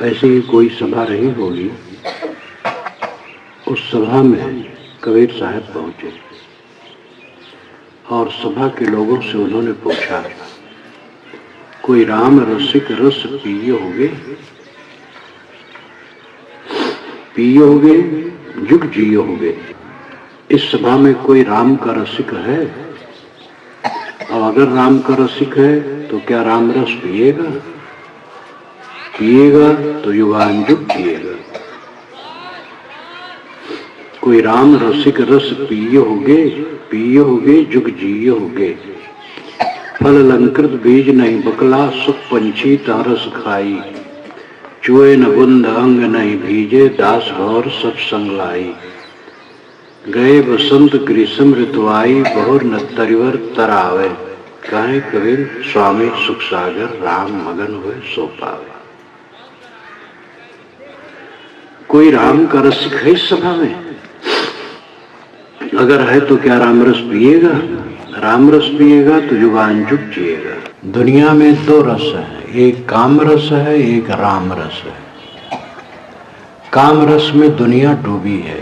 ऐसी ही कोई सभा रही होगी। उस सभा में कबीर साहब पहुंचे और सभा के लोगों से उन्होंने पूछा, कोई राम रसिक रस पियोगे? पियोगे जुग जियोगे। इस सभा में कोई राम का रसिक है? और अगर राम का रसिक है तो क्या राम रस पिएगा? पिएगा तो युगानुयुग पिएगा। कोई राम रसिक रस पियोगे, पियोगे जुग जियोगे। फल अलंकृत बीज नहीं बकला, सुख पंछी तारस खाई। चुए न बुंद अंग नहीं भीजे, दास भौर सत्संग लाई। गए बसंत ग्रीष्म ऋतु आई, बहुर न तरिवर तरावे। कहे कबीर स्वामी सुख सागर, राम मगन हुए सो पावे। कोई राम का रसिक है इस सभा में? अगर है तो क्या राम रस पिएगा? राम रस पिएगा तो युगानुयुग जिएगा। दुनिया में दो रस है, एक काम रस है, एक राम रस है। काम रस में दुनिया डूबी है,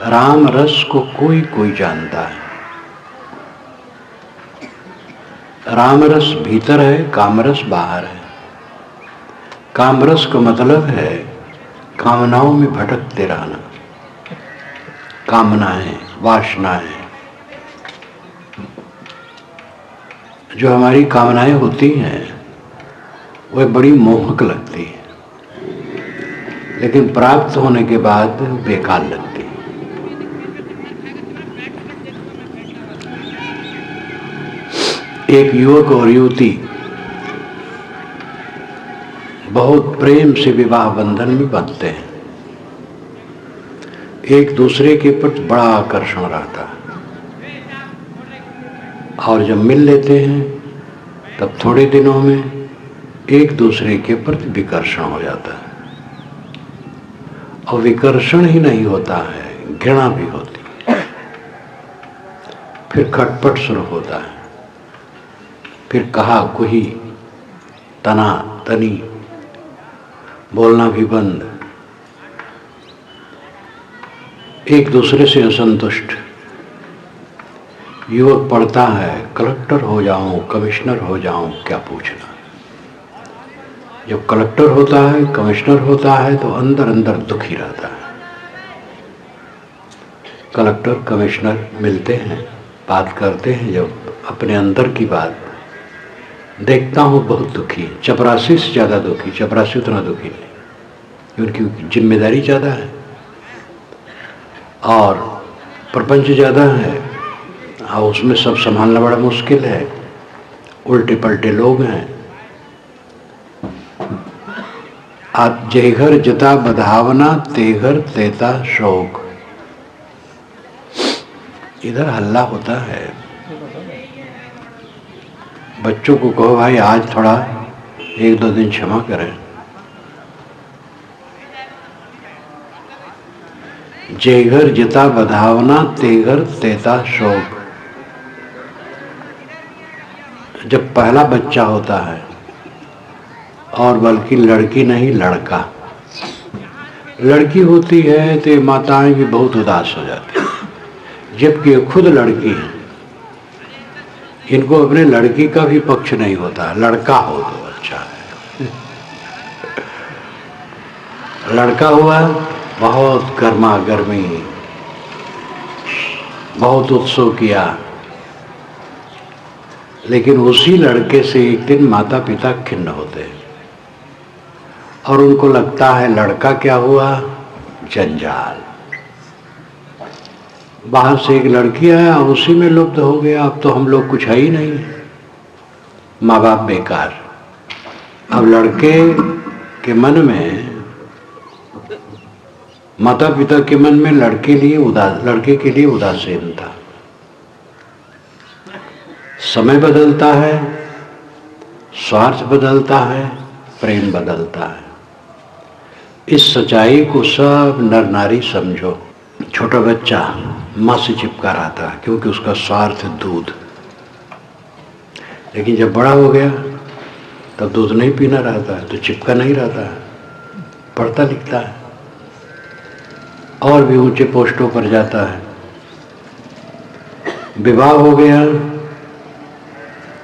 राम रस को कोई कोई जानता है। राम रस भीतर है, काम रस बाहर है। काम रस का मतलब है कामनाओं में भटकते रहना। कामनाएं, वासनाएं, जो हमारी कामनाएं होती हैं वह बड़ी मोहक लगती है, लेकिन प्राप्त होने के बाद बेकार लगती है। एक युवक और युवती बहुत प्रेम से विवाह बंधन में बंधते हैं। एक दूसरे के प्रति बड़ा आकर्षण रहता है और जब मिल लेते हैं तब थोड़े दिनों में एक दूसरे के प्रति विकर्षण हो जाता है। और विकर्षण ही नहीं होता है, घृणा भी होती है। फिर खटपट शुरू होता है, फिर कहा कुही, तना तनी, बोलना भी बंद, एक दूसरे से असंतुष्ट। युवक पढ़ता है कलेक्टर हो जाऊं, कमिश्नर हो जाऊं, क्या पूछना। जब कलेक्टर होता है, कमिश्नर होता है तो अंदर अंदर दुखी रहता है। कलेक्टर कमिश्नर मिलते हैं, बात करते हैं, जब अपने अंदर की बात देखता हूँ बहुत दुखी। चपरासी से ज़्यादा दुखी। चपरासी उतना दुखी नहीं, उनकी जिम्मेदारी ज़्यादा है और प्रपंच ज़्यादा है और उसमें सब संभालना बड़ा मुश्किल है। उल्टे पलटे लोग हैं। आप जेघर जता बधावना, तेघर तेता शोक। इधर हल्ला होता है। बच्चों को कहो भाई आज थोड़ा एक दो दिन क्षमा करें। जेघर जता बधावना, तेघर तेता शोक। जब पहला बच्चा होता है और बल्कि लड़की नहीं लड़का, लड़की होती है तो माताएं भी बहुत उदास हो जाती हैं, जबकि ये खुद लड़की है। इनको अपने लड़की का भी पक्ष नहीं होता। लड़का हो तो अच्छा है। लड़का हुआ बहुत गर्मा गर्मी, बहुत उत्सव किया, लेकिन उसी लड़के से एक दिन माता पिता खिन्न होते हैं और उनको लगता है लड़का क्या हुआ, जंजाल। बाहर से एक लड़की आया और उसी में लुप्त हो गया। अब तो हम लोग कुछ है ही नहीं, माँ बाप बेकार। अब लड़के के मन में, माता पिता के मन में लड़के के लिए उदासीन था। समय बदलता है, स्वार्थ बदलता है, प्रेम बदलता है। इस सच्चाई को सब नर नारी समझो। छोटा बच्चा माँ से चिपका रहता है क्योंकि उसका स्वार्थ है दूध, लेकिन जब बड़ा हो गया तब दूध नहीं पीना रहता है तो चिपका नहीं रहता है। पढ़ता लिखता है और भी ऊंचे पोस्टों पर जाता है। विवाह हो गया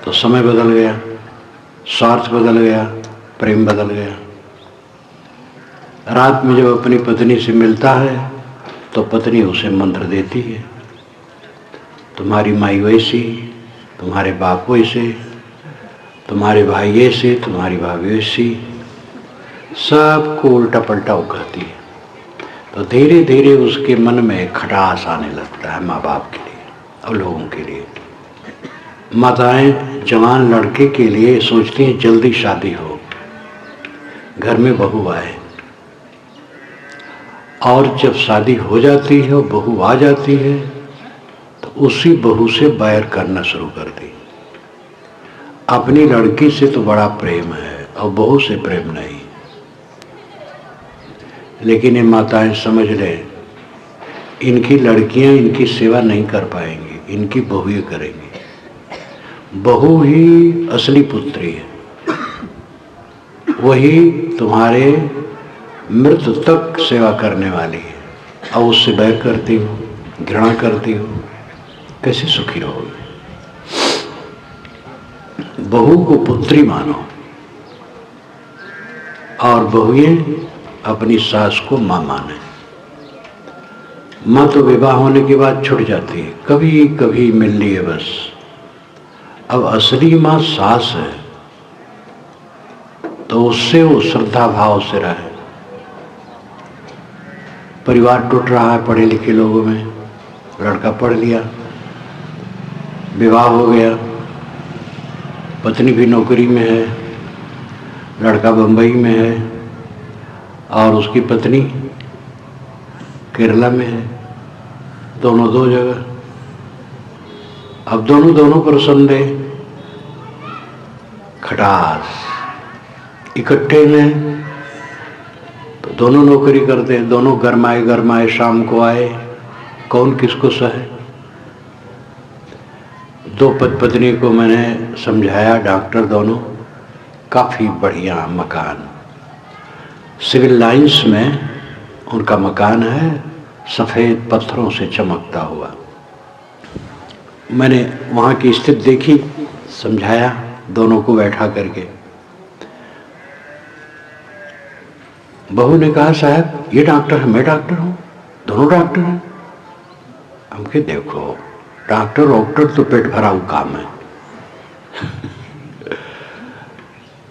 तो समय बदल गया, स्वार्थ बदल गया, प्रेम बदल गया। रात में जब अपनी पत्नी से मिलता है तो पत्नी उसे मंत्र देती है, तुम्हारी माई वैसी, तुम्हारे बाप वैसे, तुम्हारे भाई ऐसे, तुम्हारी भाभी वैसी, सबको उल्टा पलटा उगाती है। तो धीरे धीरे उसके मन में खटास आने लगता है माँ बाप के लिए और लोगों के लिए। माताएं जवान लड़के के लिए सोचती हैं जल्दी शादी हो, घर में बहू आए, और जब शादी हो जाती है और बहू आ जाती है तो उसी बहू से बैर करना शुरू कर दी। अपनी लड़की से तो बड़ा प्रेम है और बहू से प्रेम नहीं। लेकिन ये माताएं समझ लें, इनकी लड़कियां इनकी सेवा नहीं कर पाएंगी, इनकी बहू ही करेंगी। बहू ही असली पुत्री है, वही तुम्हारे मृत्यु तक सेवा करने वाली है, और उससे बैर करती हो, घृणा करती हो, कैसे सुखी रहोगे। बहू को पुत्री मानो और बहुएं अपनी सास को मां माने। मां तो विवाह होने के बाद छूट जाती है, कभी कभी मिल ली है बस। अब असली मां सास है तो उससे वो श्रद्धा भाव से रहे। परिवार टूट रहा है पढ़े लिखे लोगों में, लड़का पढ़ लिया, विवाह हो गया, पत्नी भी नौकरी में है, लड़का बंबई में है और उसकी पत्नी केरला में है, दोनों दो जगह। अब दोनों पर संदेह, खटास। इकट्ठे में तो दोनों नौकरी करते हैं, दोनों गरमाए शाम को आए, कौन किसको सहे। दो पत्नी को मैंने समझाया, डॉक्टर दोनों, काफ़ी बढ़िया मकान, सिविल लाइंस में उनका मकान है, सफ़ेद पत्थरों से चमकता हुआ। मैंने वहाँ की स्थिति देखी, समझाया दोनों को बैठा करके। बहू ने कहा, साहब ये डॉक्टर है, मैं डॉक्टर हूँ, दोनों डॉक्टर हैं। हम कहे देखो, डॉक्टर तो पेट भरा हुआ काम है।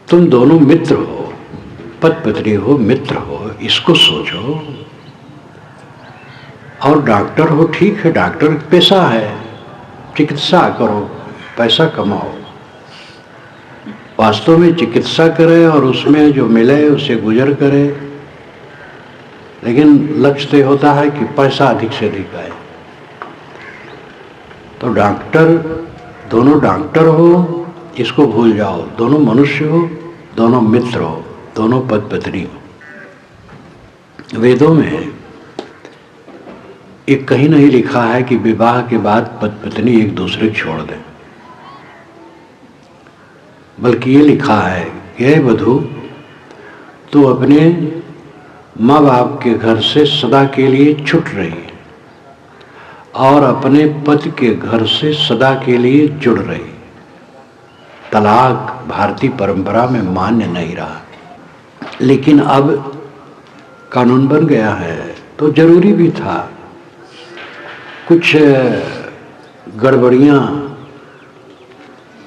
तुम दोनों मित्र हो, पत्नी हो, मित्र हो, इसको सोचो। और डॉक्टर हो, ठीक है, डॉक्टर पेशा है, चिकित्सा करो, पैसा कमाओ। वास्तव में चिकित्सा करे और उसमें जो मिले उससे गुजर करे, लेकिन लक्ष्य तो होता है कि पैसा अधिक से अधिक आए। तो डॉक्टर, दोनों डॉक्टर हो, इसको भूल जाओ। दोनों मनुष्य हो, दोनों मित्र हो, दोनों पत्नी हो। वेदों में एक कहीं नहीं लिखा है कि विवाह के बाद पत्नी एक दूसरे को छोड़ दें, बल्कि ये लिखा है कि हे वधू, तू अपने माँ बाप के घर से सदा के लिए छूट रही है और अपने पति के घर से सदा के लिए जुड़ रही। तलाक भारतीय परंपरा में मान्य नहीं रहा, लेकिन अब कानून बन गया है तो जरूरी भी था। कुछ गड़बड़ियाँ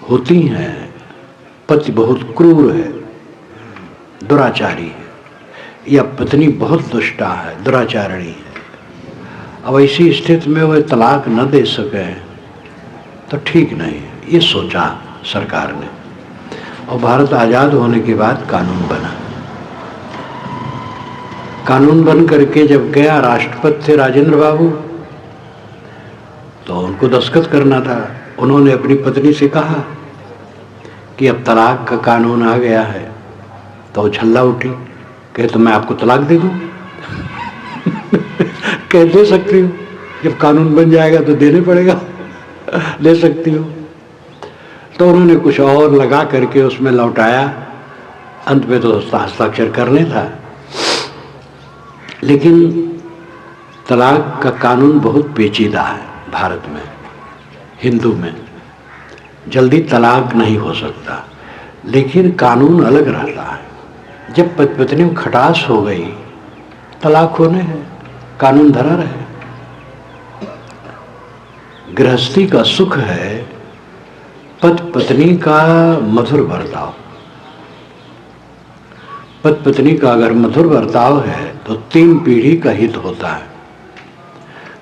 होती हैं, पति बहुत क्रूर है, दुराचारी है, या पत्नी बहुत दुष्टा है, दुराचारिणी है। अब ऐसी स्थिति में वह तलाक न दे सके तो ठीक नहीं है, ये सोचा सरकार ने। और भारत आज़ाद होने के बाद कानून बना। कानून बन करके जब गया, राष्ट्रपति थे राजेंद्र बाबू, तो उनको दस्तखत करना था। उन्होंने अपनी पत्नी से कहा कि अब तलाक का कानून आ गया है, तो वो छल्ला उठी, कहे तो मैं आपको तलाक दे दूं। कह दे सकती हूँ, जब कानून बन जाएगा तो देने पड़ेगा, ले सकती हूँ। तो उन्होंने कुछ और लगा करके उसमें लौटाया, अंत में तो हस्ताक्षर करने था। लेकिन तलाक का कानून बहुत पेचीदा है भारत में। हिंदू में जल्दी तलाक नहीं हो सकता, लेकिन कानून अलग रहता है। जब पति पत्नी में खटास हो गई, तलाक होने है, कानून धरा रहे। गृहस्थी का सुख है पति पत्नी का मधुर बर्ताव। पति पत्नी का अगर मधुर बर्ताव है तो 3 पीढ़ी का हित होता है।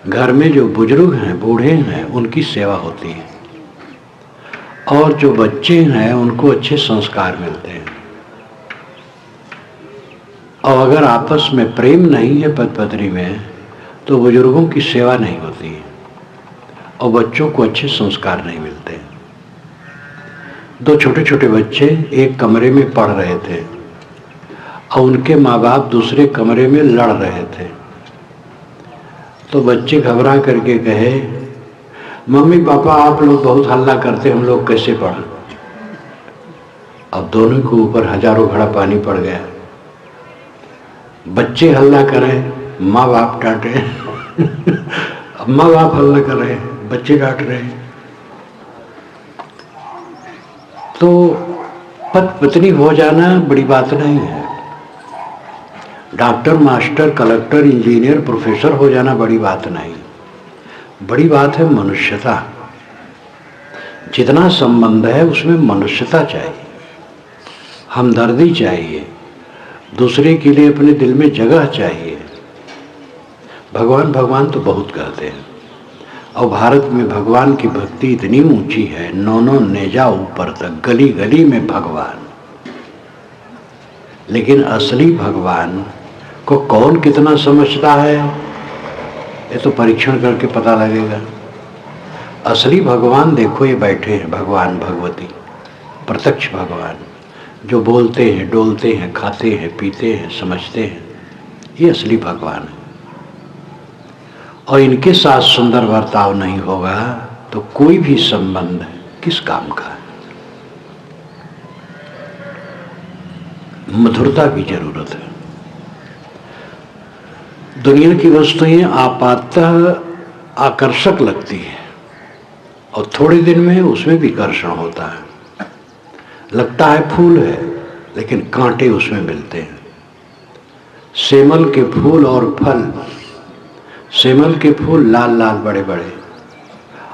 घर में जो बुजुर्ग हैं, बूढ़े हैं, उनकी सेवा होती है, और जो बच्चे हैं उनको अच्छे संस्कार मिलते हैं। और अगर आपस में प्रेम नहीं है पति पत्नी में, तो बुजुर्गों की सेवा नहीं होती है और बच्चों को अच्छे संस्कार नहीं मिलते। 2 छोटे छोटे बच्चे एक कमरे में पढ़ रहे थे और उनके माँ बाप दूसरे कमरे में लड़ रहे थे। तो बच्चे घबरा करके कहे, मम्मी पापा आप लोग बहुत हल्ला करते, हम लोग कैसे पढ़ें। अब दोनों के ऊपर हजारों घड़ा पानी पड़ गया। बच्चे हल्ला करें, माँ बाप डांटे। अब माँ बाप हल्ला कर रहे हैं, बच्चे डांट रहे हैं। तो पति पत्नी हो जाना बड़ी बात नहीं है। Doctor, master, collector, engineer, professor हो जाना बड़ी बात नहीं। बड़ी बात है मनुष्यता। जितना संबंध है उसमें मनुष्यता चाहिए, हमदर्दी चाहिए, दूसरे के लिए अपने दिल में जगह चाहिए। भगवान भगवान तो बहुत कहते हैं, और भारत में भगवान की भक्ति इतनी ऊंची है, 9 नेजा ऊपर तक, गली गली में भगवान। लेकिन असली भगवान को कौन कितना समझता है, ये तो परीक्षण करके पता लगेगा। असली भगवान देखो, ये बैठे हैं भगवान भगवती, प्रत्यक्ष भगवान, जो बोलते हैं, डोलते हैं, खाते हैं, पीते हैं, समझते हैं, ये असली भगवान है। और इनके साथ सुंदर बर्ताव नहीं होगा तो कोई भी संबंध किस काम का है। मधुरता की जरूरत है। दुनिया की वस्तुएं आपातः आकर्षक लगती है और थोड़े दिन में उसमें विकर्षण होता है। लगता है फूल है, लेकिन कांटे उसमें मिलते हैं। सेमल के फूल और फल, सेमल के फूल लाल लाल बड़े बड़े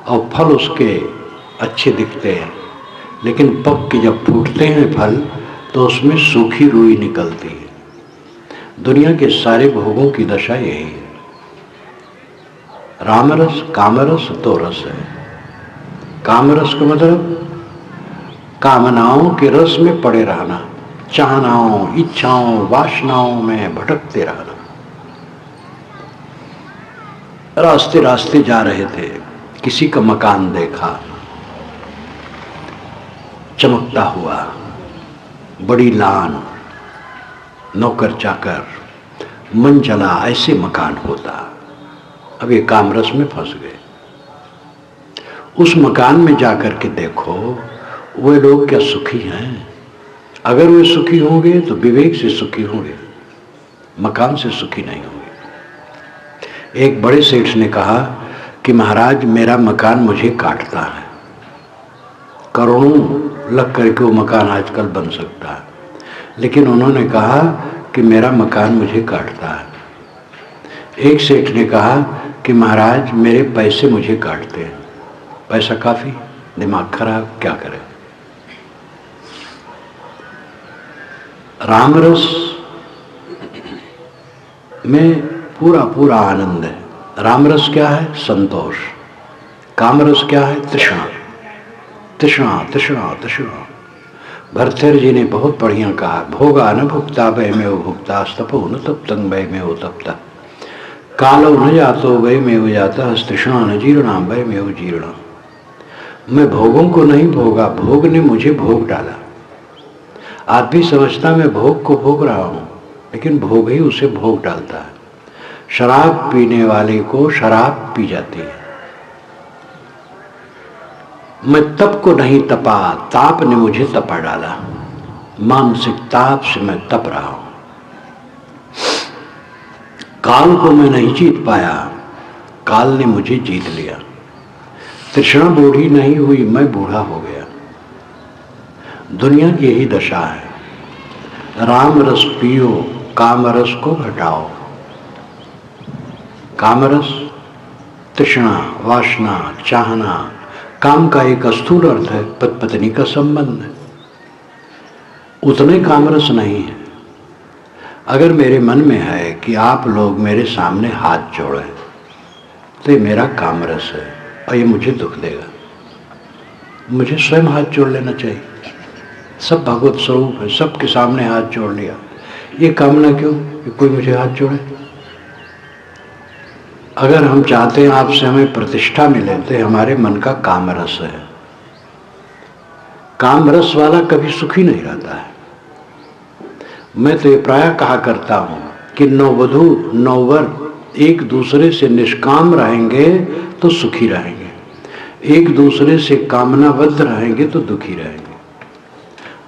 और फल उसके अच्छे दिखते हैं, लेकिन पक के जब फूटते हैं फल तो उसमें सूखी रुई निकलती है। दुनिया के सारे भोगों की दशा यही है। रामरस कामरस 2 रस है। कामरस का मतलब कामनाओं के रस में पड़े रहना, चाहनाओं, इच्छाओं, वासनाओं में भटकते रहना। रास्ते रास्ते जा रहे थे, किसी का मकान देखा चमकता हुआ, बड़ी लान, नौकर चाकर, मन चला, ऐसे मकान होता। अब ये कामरस में फंस गए। उस मकान में जाकर के देखो वे लोग क्या सुखी हैं। अगर वे सुखी होंगे तो विवेक से सुखी होंगे, मकान से सुखी नहीं होंगे। एक बड़े सेठ ने कहा कि महाराज मेरा मकान मुझे काटता है। करोड़ों लग करके वो मकान आजकल बन सकता है, लेकिन उन्होंने कहा कि मेरा मकान मुझे काटता है। एक सेठ ने कहा कि महाराज मेरे पैसे मुझे काटते हैं। पैसा काफी, दिमाग खराब, क्या करें। रामरस में पूरा पूरा आनंद है। रामरस क्या है? संतोष। कामरस क्या है? तृष्णा, तृष्णा, तृष्णा, तृष्णा। भरथर जी ने बहुत बढ़िया कहा, भोगा न भुक्ता वै में भुक्ता, तपो न तप्तं वै में तप्ता, कालो न जातो वै में जाता, तृष्णा न जीर्णा वै में जीर्णा। मैं भोगों को नहीं भोगा, भोग ने मुझे भोग डाला। आदमी समझता मैं भोग को भोग रहा हूं, लेकिन भोग ही उसे भोग डालता है। शराब पीने वाले को शराब पी जाती है। मैं तप को नहीं तपा, ताप ने मुझे तपा डाला। मानसिक ताप से मैं तप रहा हूं। काल को मैं नहीं जीत पाया, काल ने मुझे जीत लिया। तृष्णा बूढ़ी नहीं हुई, मैं बूढ़ा हो गया। दुनिया की यही दशा है। राम रस पियो, काम रस को घटाओ। काम रस तृष्णा, वासना, चाहना। काम का एक स्थूल अर्थ है पति पत्नी का संबंध है, उतने कामरस नहीं है। अगर मेरे मन में है कि आप लोग मेरे सामने हाथ जोड़ें तो ये मेरा कामरस है और ये मुझे दुख देगा। मुझे स्वयं हाथ जोड़ लेना चाहिए। सब भगवत स्वरूप है, सबके सामने हाथ जोड़ लिया। ये कामना क्यों कि कोई मुझे हाथ जोड़े? अगर हम चाहते हैं आपसे हमें प्रतिष्ठा मिले तो हमारे मन का कामरस है। कामरस वाला कभी सुखी नहीं रहता है। मैं तो ये प्रायः कहा करता हूं कि नववधू नववर एक दूसरे से निष्काम रहेंगे तो सुखी रहेंगे, एक दूसरे से कामनाबद्ध रहेंगे तो दुखी रहेंगे।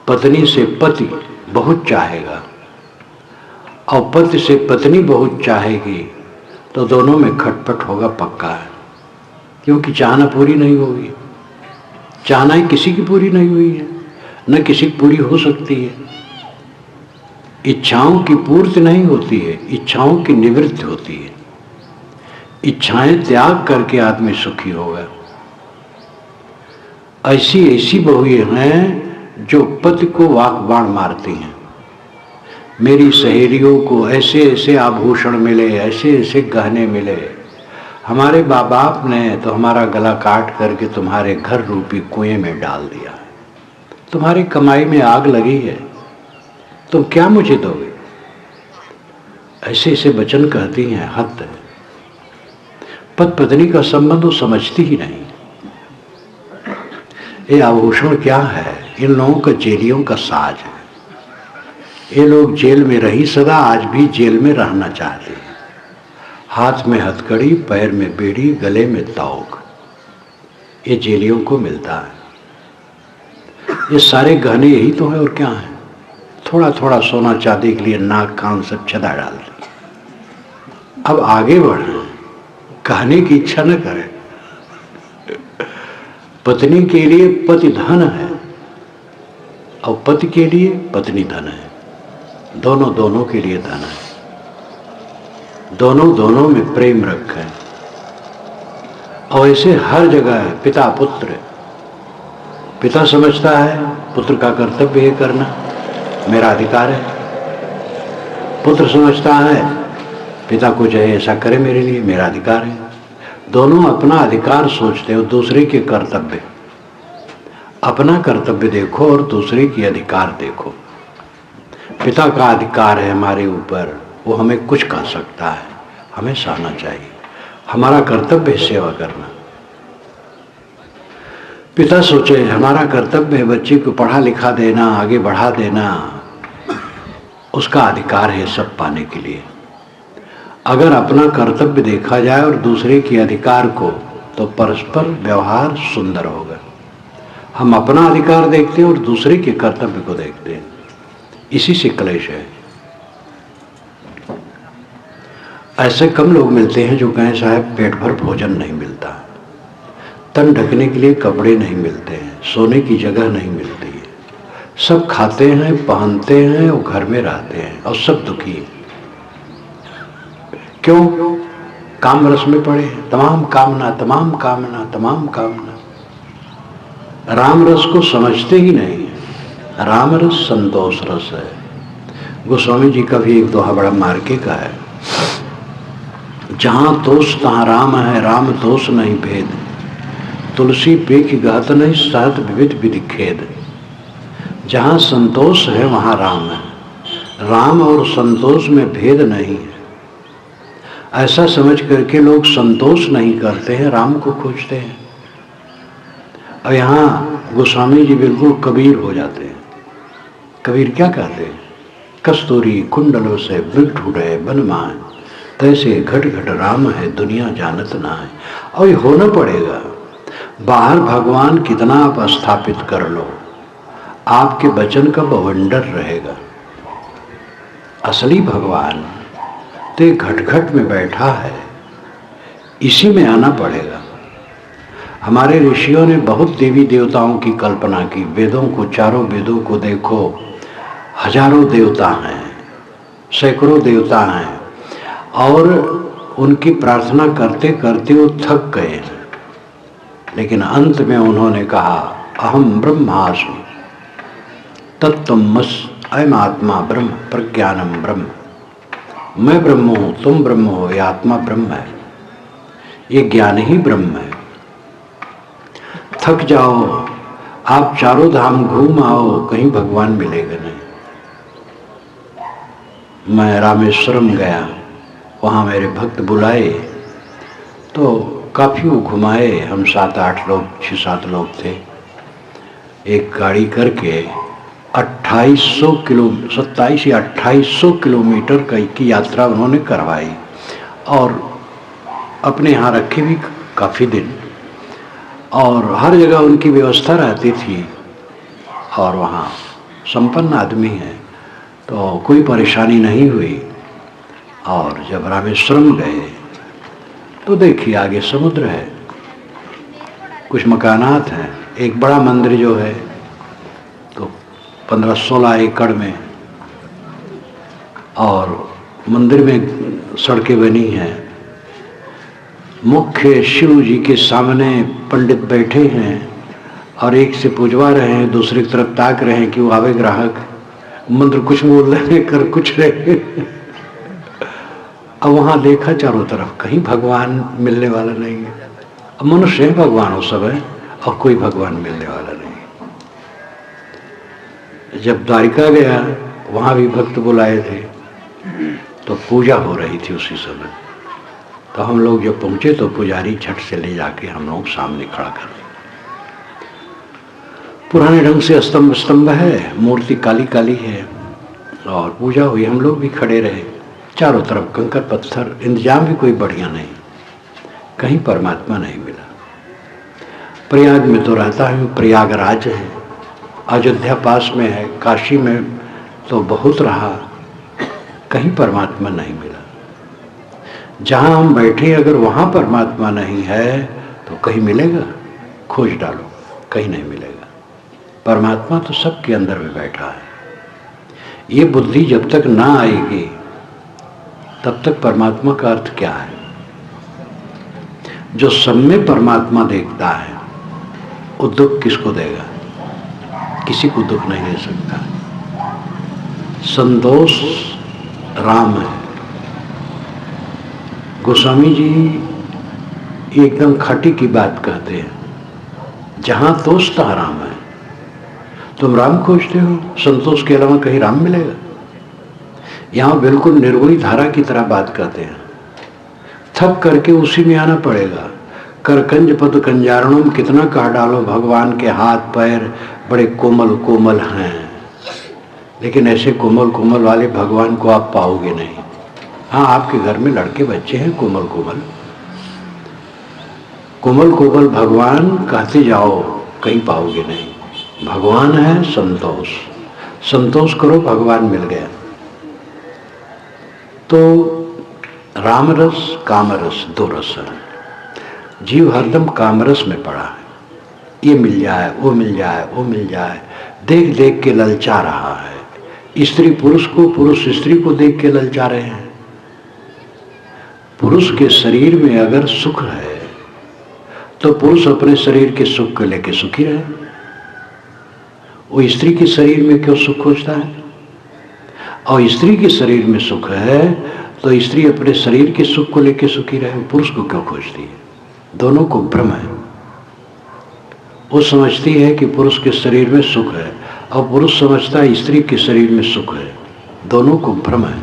पत्नी से पति बहुत चाहेगा और पति से पत्नी बहुत चाहेगी तो दोनों में खटपट होगा पक्का है, क्योंकि चाहना पूरी नहीं होगी। चाहना ही किसी की पूरी नहीं हुई है, न किसी की पूरी हो सकती है। इच्छाओं की पूर्ति नहीं होती है, इच्छाओं की निवृत्ति होती है। इच्छाएं त्याग करके आदमी सुखी होगा। ऐसी ऐसी बहुएं हैं जो पति को वाकबाण मारती हैं। मेरी सहेलियों को ऐसे ऐसे आभूषण मिले, ऐसे ऐसे गहने मिले, हमारे माँ बाप ने तो हमारा गला काट करके तुम्हारे घर रूपी कुएं में डाल दिया, तुम्हारी कमाई में आग लगी है, तुम क्या मुझे दोगे? ऐसे ऐसे वचन कहती हैं। हद है। पति पत्नी का संबंध वो समझती ही नहीं। ये आभूषण क्या है? इन लोगों का जेलियों का साज है। ये लोग जेल में रही सदा, आज भी जेल में रहना चाहते हैं। हाथ में हथकड़ी, पैर में बेड़ी, गले में तौक, ये जेलियों को मिलता है। ये सारे गहने यही तो है और क्या है? थोड़ा थोड़ा सोना चांदी के लिए नाक कान सब छदा डाल दी। अब आगे बढ़े, कहने की इच्छा न करे। पत्नी के लिए पति धन है और पति के लिए पत्नी धन है। दोनों दोनों के लिए धन है। दोनों दोनों में प्रेम रखें। और ऐसे हर जगह है। पिता पुत्र, पिता समझता है पुत्र का कर्तव्य है करना, मेरा अधिकार है। पुत्र समझता है पिता को चाहे ऐसा करे मेरे लिए, मेरा अधिकार है। दोनों अपना अधिकार सोचते हो, दूसरे के कर्तव्य। अपना कर्तव्य देखो और दूसरे की अधिकार देखो। पिता का अधिकार है हमारे ऊपर, वो हमें कुछ कह सकता है, हमें सहना चाहिए। हमारा कर्तव्य है सेवा करना। पिता सोचे हमारा कर्तव्य है बच्चे को पढ़ा लिखा देना, आगे बढ़ा देना, उसका अधिकार है सब पाने के लिए। अगर अपना कर्तव्य देखा जाए और दूसरे के अधिकार को, तो परस्पर व्यवहार सुंदर होगा। हम अपना अधिकार देखते हैं और दूसरे के कर्तव्य को देखते हैं, इसी से क्लेश है। ऐसे कम लोग मिलते हैं जो कहें साहब पेट भर भोजन नहीं मिलता, तन ढकने के लिए कपड़े नहीं मिलते हैं, सोने की जगह नहीं मिलती है। सब खाते हैं, पहनते हैं और घर में रहते हैं और सब दुखी हैं। क्यों? काम रस में पड़े हैं। तमाम कामना, तमाम कामना, तमाम कामना। राम रस को समझते ही नहीं। राम रस संतोष रस है। गोस्वामी जी का भी एक दोहा बड़ा मार्के का है, जहां तोष तहां राम है, राम तोष नहीं भेद, तुलसी पे की गात नहीं सात विविध विधि खेद। जहां संतोष है वहां राम है। राम और संतोष में भेद नहीं है। ऐसा समझ करके लोग संतोष नहीं करते हैं, राम को खोजते हैं। और यहाँ गोस्वामी जी बिल्कुल कबीर हो जाते हैं। कबीर क्या कहते हैं? कस्तूरी कुंडलों से मृग ढूंढे बन माए, तैसे घट घट राम है दुनिया जानत ना है। और ये होना पड़ेगा। बाहर भगवान कितना आप स्थापित कर लो, आपके वचन का बवंडर रहेगा। असली भगवान ते घट घट में बैठा है, इसी में आना पड़ेगा। हमारे ऋषियों ने बहुत देवी देवताओं की कल्पना की। वेदों को, चारों वेदों को देखो, हजारों देवता हैं, सैकड़ों देवता हैं, और उनकी प्रार्थना करते करते वो थक गए। लेकिन अंत में उन्होंने कहा, अहम ब्रह्मास्मि तत्त्वमसि, अयम आत्मा ब्रह्म प्रज्ञानम ब्रह्म। मैं ब्रह्म हूँ, तुम ब्रह्म हो, ये आत्मा ब्रह्म है, ये ज्ञान ही ब्रह्म है। थक जाओ, आप चारों धाम घूम आओ, कहीं भगवान मिलेगा नहीं। मैं रामेश्वरम गया, वहाँ मेरे भक्त बुलाए तो काफ़ी वो घुमाए। हम 7-8 लोग, 6-7 लोग थे। एक गाड़ी करके 2800 किलो 27 या 2800 किलोमीटर की यात्रा उन्होंने करवाई, और अपने यहाँ रखे भी काफ़ी दिन, और हर जगह उनकी व्यवस्था रहती थी, और वहाँ संपन्न आदमी है तो कोई परेशानी नहीं हुई। और जब रामेश्वरम गए तो देखिए आगे समुद्र है, कुछ मकानात हैं, एक बड़ा मंदिर जो है तो 15-16 एकड़ में, और मंदिर में सड़कें बनी हैं। मुख्य शिव जी के सामने पंडित बैठे हैं और एक से पुजवा रहे हैं, दूसरी तरफ ताक रहे हैं कि वो आवे ग्राहक, मंत्र कुछ बोल रहे हैं, कर कुछ रहे। अब वहाँ देखा चारों तरफ, कहीं भगवान मिलने वाला नहीं है। अब मनुष्य है, भगवान हो सब है, और कोई भगवान मिलने वाला नहीं। जब द्वारिका गया, वहाँ भी भक्त बुलाए थे, तो पूजा हो रही थी उसी समय। तो हम लोग जब पहुँचे तो पुजारी झट से ले जाके हम लोग सामने खड़ा कर दिया। पुराने ढंग से स्तंभ स्तंभ है, मूर्ति काली काली है, और पूजा हुई। हम लोग भी खड़े रहे, चारों तरफ कंकर पत्थर, इंतजाम भी कोई बढ़िया नहीं, कहीं परमात्मा नहीं मिला। प्रयाग में तो रहता है, प्रयागराज है, अयोध्या पास में है, काशी में तो बहुत रहा, कहीं परमात्मा नहीं मिला। जहाँ हम बैठे अगर वहाँ परमात्मा नहीं है तो कहीं मिलेगा? खोज डालो, कहीं नहीं मिलेगा। परमात्मा तो सबके अंदर में बैठा है। ये बुद्धि जब तक ना आएगी तब तक परमात्मा का अर्थ क्या है? जो सब में परमात्मा देखता है वो दुख किसको देगा? किसी को दुख नहीं दे सकता। संतोष राम है। गोस्वामी जी एकदम खटी की बात कहते हैं, जहां तोष तहां राम है। तुम राम खोजते हो, संतोष के अलावा कहीं राम मिलेगा? यहां बिल्कुल निर्गुणी धारा की तरह बात करते हैं। थक करके उसी में आना पड़ेगा। करकंज पद कंजारणम, कितना कह डालो भगवान के हाथ पैर बड़े कोमल कोमल हैं, लेकिन ऐसे कोमल कोमल वाले भगवान को आप पाओगे नहीं। हाँ, आपके घर में लड़के बच्चे हैं कोमल कोमल, कोमल कोमल भगवान कहते जाओ, कहीं पाओगे नहीं। भगवान है संतोष, संतोष करो, भगवान मिल गया। तो राम रस काम रस दो रस है। जीव हरदम कामरस में पड़ा है, ये मिल जाए, वो मिल जाए, वो मिल जाए, देख देख के ललचा रहा है। स्त्री पुरुष को, पुरुष स्त्री को देख के ललचा रहे हैं। पुरुष के शरीर में अगर सुख है तो पुरुष अपने शरीर के सुख को लेके सुखी रहे। वो स्त्री के शरीर में क्यों सुख खोजता है? और स्त्री के शरीर में सुख है तो स्त्री अपने शरीर के सुख को लेके सुखी रहे। पुरुष को क्यों खोजती है? दोनों को भ्रम है। वो समझती है कि पुरुष के शरीर में सुख है, और पुरुष समझता है स्त्री के शरीर में सुख है। दोनों को भ्रम है।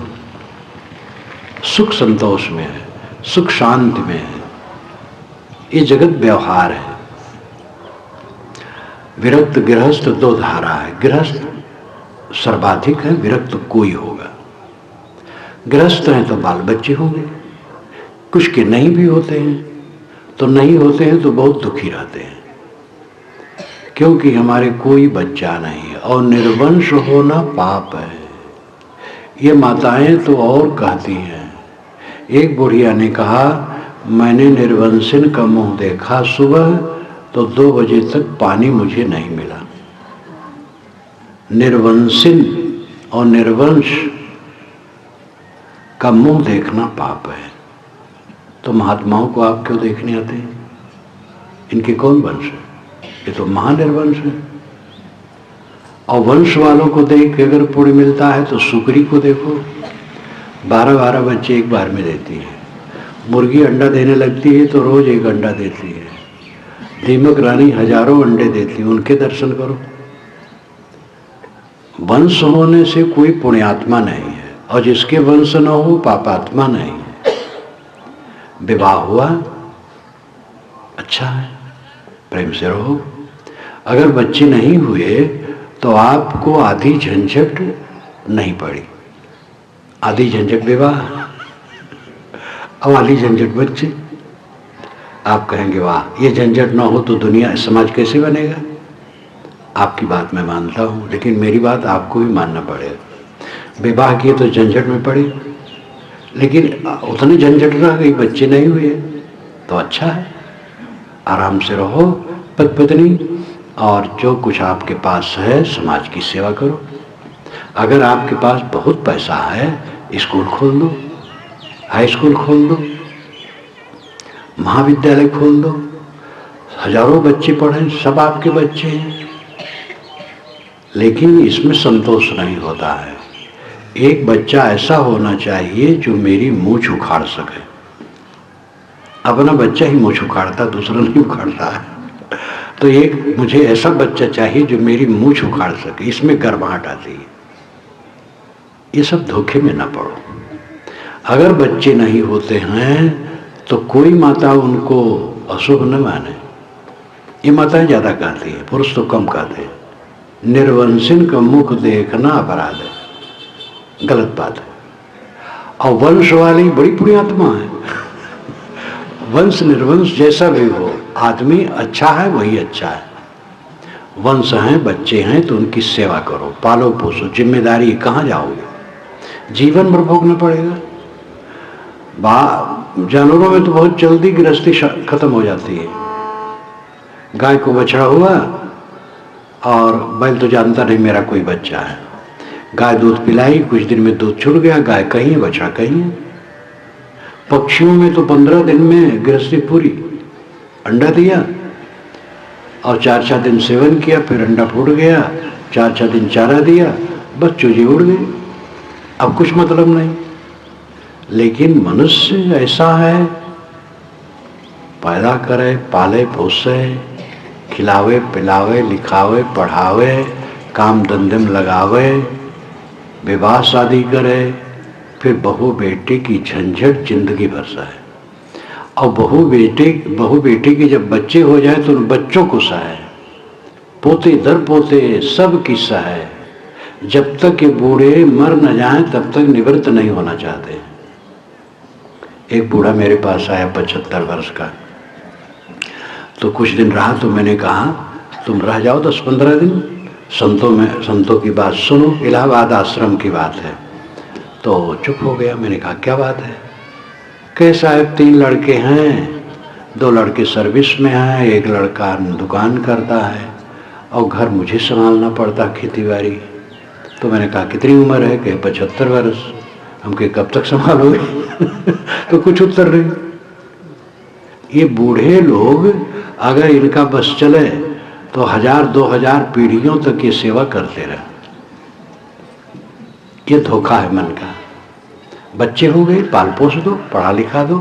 सुख संतोष में है, सुख शांति में है। ये जगत व्यवहार है। विरक्त गृहस्थ दो धारा है। गृहस्थ सर्वाधिक है, विरक्त कोई होगा। गृहस्थ हैं तो बाल बच्चे होंगे, कुछ के नहीं भी होते हैं, तो नहीं होते हैं तो बहुत दुखी रहते हैं, क्योंकि हमारे कोई बच्चा नहीं है। और निर्वंश होना पाप है। ये माताएं तो और कहती हैं एक बुढ़िया ने कहा, मैंने निर्वंशिन का मुंह देखा सुबह तो 2 बजे तक पानी मुझे नहीं मिला। निर्वंशिन और निर्वंश का मुंह देखना पाप है। तो महात्माओं को आप क्यों देखने आते हैं? इनके कौन वंश है? ये तो महानिर्वंश है। और वंश वालों को देख के अगर पुण्य मिलता है तो सुकरी को देखो, 12-12 बच्चे एक बार में देती है। मुर्गी अंडा देने लगती है तो रोज 1 अंडा देती है। दीमक रानी हजारों अंडे देती है, उनके दर्शन करो। वंश होने से कोई पुण्यात्मा नहीं है, और जिसके वंश न हो पापात्मा नहीं है। विवाह हुआ, अच्छा है, प्रेम से रहो। अगर बच्चे नहीं हुए तो आपको आधी झंझट नहीं पड़ी। आधी झंझट विवाह, अब आधी झंझट बच्चे। आप कहेंगे वाह, ये झंझट ना हो तो दुनिया समाज कैसे बनेगा? आपकी बात मैं मानता हूँ, लेकिन मेरी बात आपको भी मानना पड़ेगा। विवाह किए तो झंझट में पड़े, लेकिन उतने झंझट रह गई, बच्चे नहीं हुए तो अच्छा है, आराम से रहो पति पत्नी, और जो कुछ आपके पास है समाज की सेवा करो। अगर आपके पास बहुत पैसा है, स्कूल खोल दो, हाई स्कूल खोल दो, महाविद्यालय खोल दो, हजारों बच्चे पढ़ें, सब आपके बच्चे हैं। लेकिन इसमें संतोष नहीं होता है। एक बच्चा ऐसा होना चाहिए जो मेरी मूंछ उखाड़ सके। अपना बच्चा ही मूंछ उखाड़ता, दूसरा नहीं उखाड़ता है। तो एक मुझे ऐसा बच्चा चाहिए जो मेरी मूंछ उखाड़ सके, इसमें गर्माहट आती है। ये सब धोखे में ना पड़ो। अगर बच्चे नहीं होते हैं तो कोई माता उनको अशुभ न माने। ये माताएं ज्यादा कहती है, पुरुष तो कम कहते हैं। निर्वंशिन का मुख देखना अपराध है, गलत बात है। और वंश वाली बड़ी पुण्यात्मा है। वंश निर्वंश जैसा भी हो, आदमी अच्छा है वही अच्छा है। वंश हैं, बच्चे हैं तो उनकी सेवा करो, पालो पोसो। जिम्मेदारी कहाँ जाओगे? जीवन भर भोगना पड़ेगा। जानवरों में तो बहुत जल्दी गृहस्थी खत्म हो जाती है। गाय को बछड़ा हुआ और बैल तो जानता नहीं मेरा कोई बच्चा है। गाय दूध पिलाई, कुछ दिन में दूध छूट गया, गाय कहीं है बछड़ा कहीं है। पक्षियों में तो 15 दिन में गृहस्थी पूरी, अंडा दिया और 4-4 दिन सेवन किया, फिर अंडा फूट गया, 4-4 दिन चारा दिया, बस चूजे उड़ गए, अब कुछ मतलब नहीं। लेकिन मनुष्य ऐसा है, पैदा करे, पाले पोसे, खिलावे पिलावे, लिखावे पढ़ावे, काम धंधे में लगावे, विवाह शादी करे, फिर बहू बेटे की झंझट जिंदगी भर सहे। और बहू बेटे के जब बच्चे हो जाए तो उन बच्चों को सहे, पोते दर पोते सब की सहे। जब तक ये बूढ़े मर न जाएं तब तक निवृत्त नहीं होना चाहते। एक बूढ़ा मेरे पास आया 75 वर्ष का, तो कुछ दिन रहा तो मैंने कहा तुम रह जाओ 10-15 दिन, संतों की बात सुनो, इलाहाबाद आश्रम की बात है। तो चुप हो गया। मैंने कहा क्या बात है? कहे साहब 3 लड़के हैं, 2 लड़के सर्विस में हैं, 1 लड़का दुकान करता है और घर मुझे संभालना पड़ता, खेती बाड़ी। तो मैंने कहा कितनी उम्र है? कहे 75 वर्ष। हम कहे कब तक संभालोगे? तो कुछ उत्तर नहीं। ये बूढ़े लोग अगर इनका बस चले तो 1000-2000 पीढ़ियों तक ये सेवा करते रहे। ये धोखा है मन का। बच्चे हो गए, पाल पोस दो, पढ़ा लिखा दो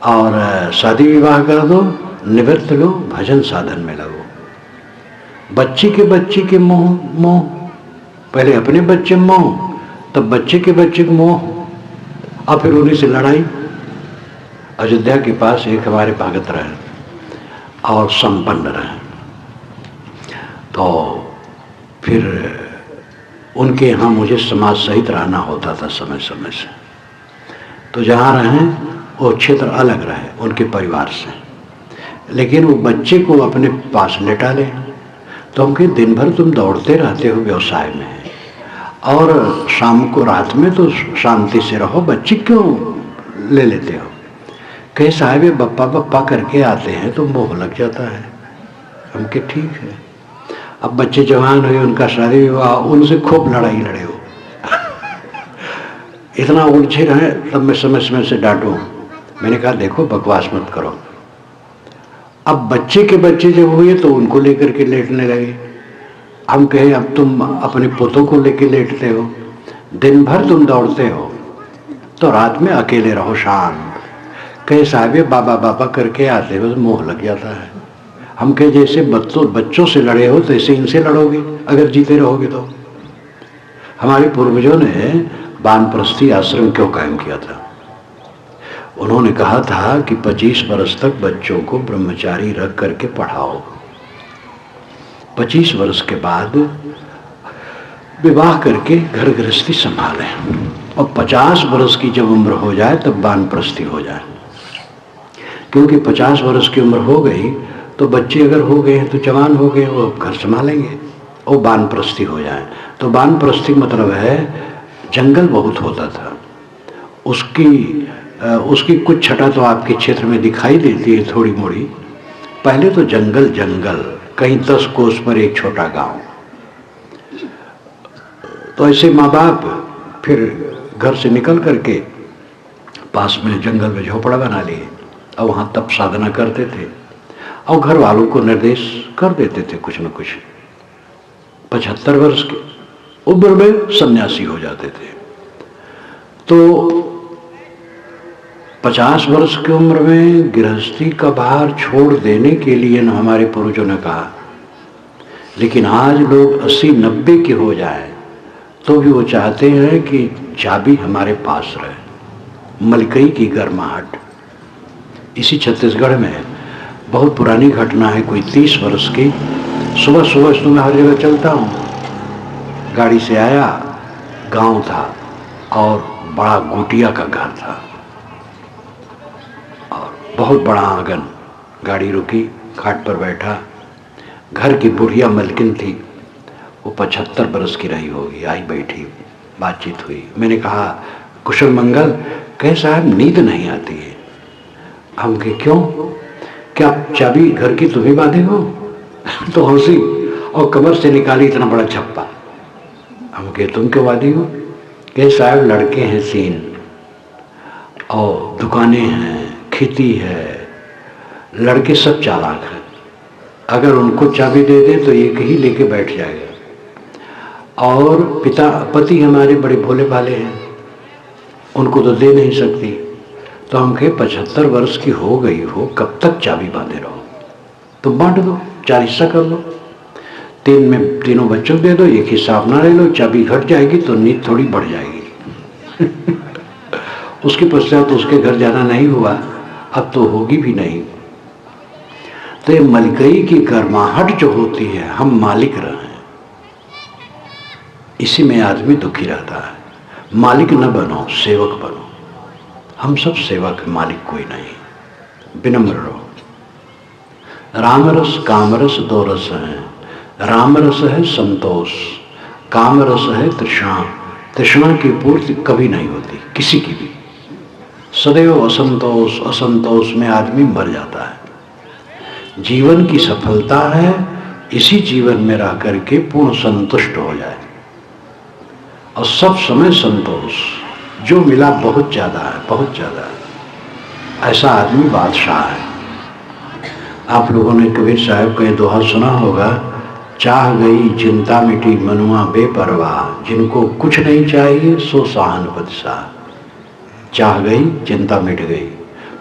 और शादी विवाह कर दो, निवृत्त लो, भजन साधन में लगो। बच्चे के मोह, पहले अपने बच्चे मोह, तब बच्चे के मोह, और फिर उन्हीं से लड़ाई। अयोध्या के पास एक हमारे भगत रहे और संपन्न रहे, तो फिर उनके यहाँ मुझे समाज सहित रहना होता था समय समय से। तो जहाँ रहें वो क्षेत्र अलग रहे उनके परिवार से, लेकिन वो बच्चे को अपने पास लेटा ले। तो हम कहें दिन भर तुम दौड़ते रहते हो व्यवसाय में और शाम को रात में तो शांति से रहो, बच्चे क्यों ले लेते हो। कहे साहब ये बप्पा बप्पा करके आते हैं तो मोह लग जाता है। हम के ठीक है। अब बच्चे जवान हुए, उनका शादी विवाह, उनसे खूब लड़ाई लड़े हो इतना उलझे रहे, तब मैं समय समय से डांटू। मैंने कहा देखो बकवास मत करो। अब बच्चे के बच्चे जब हुए तो उनको लेकर के लेटने लगे। हम कहे अब तुम अपने पोतों को लेकर लेटते हो, दिन भर तुम दौड़ते हो तो रात में अकेले रहो शांत। कहे साहब ये बाबा बाबा करके आते हो तो मोह लग जाता है। हम कहे जैसे बच्चों से लड़े हो तैसे इनसे लड़ोगे अगर जीते रहोगे तो। हमारे पूर्वजों ने वानप्रस्थी आश्रम क्यों कायम किया था? उन्होंने कहा था कि 25 वर्ष तक बच्चों को ब्रह्मचारी रख करके पढ़ाओ, 25 वर्ष के बाद विवाह करके घर गृहस्थी संभालें, और 50 वर्ष की जब उम्र हो जाए तब वानप्रस्थी हो जाए। क्योंकि 50 वर्ष की उम्र हो गई तो बच्चे अगर हो गए हैं तो जवान हो गए, वो घर संभालेंगे, और वानप्रस्थी हो जाए। तो वानप्रस्थी मतलब है जंगल बहुत होता था, उसकी कुछ छटा तो आपके क्षेत्र में दिखाई देती है थोड़ी मोड़ी। पहले तो जंगल जंगल, कहीं 10 कोस पर एक छोटा गांव। तो ऐसे माँ बाप फिर घर से निकल करके पास में जंगल में झोपड़ा बना लिए और वहाँ तप साधना करते थे, और घर वालों को निर्देश कर देते थे कुछ न कुछ। 75 वर्ष की उम्र में सन्यासी हो जाते थे। तो 50 वर्ष की उम्र में गृहस्थी का भार छोड़ देने के लिए न हमारे पूर्वजों ने कहा। लेकिन आज लोग 80-90 के हो जाए तो भी वो चाहते हैं कि चाबी हमारे पास रहे। मलकई की गर्माहट, इसी छत्तीसगढ़ में बहुत पुरानी घटना है, कोई 30 वर्ष की। सुबह सुबह मैं हर जगह चलता हूँ, गाड़ी से आया, गांव था और बड़ा गोटिया का घर था और बहुत बड़ा आंगन। गाड़ी रुकी, खाट पर बैठा, घर की बुढ़िया मलकिन थी, वो 75 वर्ष की रही होगी, आई बैठी, बातचीत हुई। मैंने कहा कुशल मंगल? कहे साहब नींद नहीं आती है। हम के क्यों? क्या चाबी घर की तुम्हें बांधे हो? तो हंसी और कमर से निकाली इतना बड़ा छप्पा। हम के तुम क्यों बांधी हो? कहे साहब लड़के हैं 3 और दुकानें हैं, खेती है, लड़के सब चालाक हैं, अगर उनको चाबी दे दें तो एक ही लेके बैठ जाएगा, और पति हमारे बड़े भोले भाले हैं, उनको तो दे नहीं सकती। तो हम कहे 75 वर्ष की हो गई हो, कब तक चाबी बांधे रहो? तो बांट दो, 4 हिस्सा कर लो, 3 में तीनों बच्चों दे दो, एक हिस्सा अपना ले लो, चाबी घट जाएगी तो नींद थोड़ी बढ़ जाएगी उसके पश्चात उसके घर जाना नहीं हुआ, अब तो होगी भी नहीं। तो ये मलकई की गर्माहट जो होती है, हम मालिक रहे, इसी में आदमी दुखी रहता है। मालिक न बनो, सेवक बनो। हम सब सेवक, मालिक कोई नहीं। विनम्र रहो। राम रस काम रस 2 रस हैं। राम रस है संतोष, काम रस है तृष्णा। तृष्णा की पूर्ति कभी नहीं होती किसी की भी। सदैव असंतोष, असंतोष में आदमी मर जाता है। जीवन की सफलता है इसी जीवन में रह करके पूर्ण संतुष्ट हो जाए, और सब समय संतोष। जो मिला बहुत ज्यादा है, बहुत ज्यादा है, ऐसा आदमी बादशाह है। आप लोगों ने कबीर साहब का दोहा सुना होगा, चाह गई चिंता मिटी मनुआ बेपरवाह, जिनको कुछ नहीं चाहिए सो सहानुभूति सा। चाह गई चिंता मिट गई,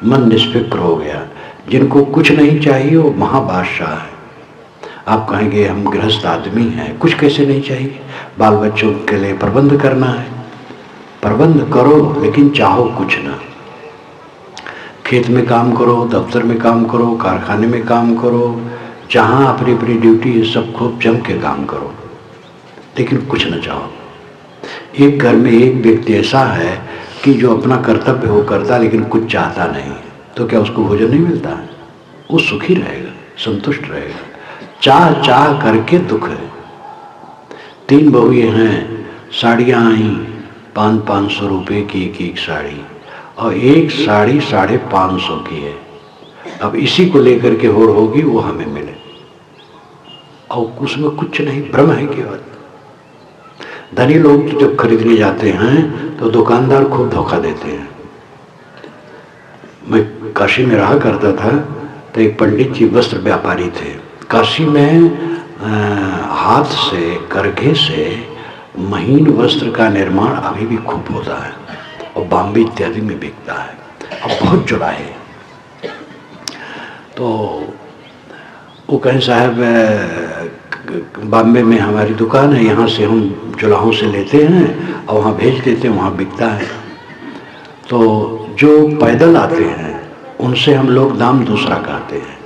मन निष्फिक्र हो गया। जिनको कुछ नहीं चाहिए वो महाबादशाह है। आप कहेंगे हम गृहस्थ आदमी हैं, कुछ कैसे नहीं चाहिए? बाल बच्चों के लिए प्रबंध करना है, प्रबंध करो, लेकिन चाहो कुछ ना। खेत में काम करो, दफ्तर में काम करो, कारखाने में काम करो, जहाँ अपनी अपनी ड्यूटी है सब खूब जम के काम करो, लेकिन कुछ न चाहो। एक घर में एक व्यक्ति ऐसा है कि जो अपना कर्तव्य वो करता लेकिन कुछ चाहता नहीं, तो क्या उसको भोजन नहीं मिलता है? वो सुखी रहेगा, संतुष्ट रहेगा। चाह चाह करके दुख है। 3 बहुएं हैं, साड़ियाँ आई 500-500 रुपये की एक साड़ी, और एक साड़ी 550 की है। अब इसी को लेकर के होड़ होगी वो हमें मिले, और उसमें कुछ नहीं, भ्रम है केवल। धनी लोग तो जब खरीदने जाते हैं तो दुकानदार खूब धोखा देते हैं। मैं काशी में रहा करता था तो एक पंडित जी वस्त्र व्यापारी थे। काशी में हाथ से, करघे से महीन वस्त्र का निर्माण अभी भी खूब होता है और बॉम्बे इत्यादि में बिकता है और बहुत जुड़ा है। तो वो कहें साहब बॉम्बे में हमारी दुकान है, यहाँ से हम जुलाहों से लेते हैं और वहाँ भेज देते हैं, वहाँ बिकता है। तो जो पैदल आते हैं उनसे हम लोग दाम दूसरा कहते हैं,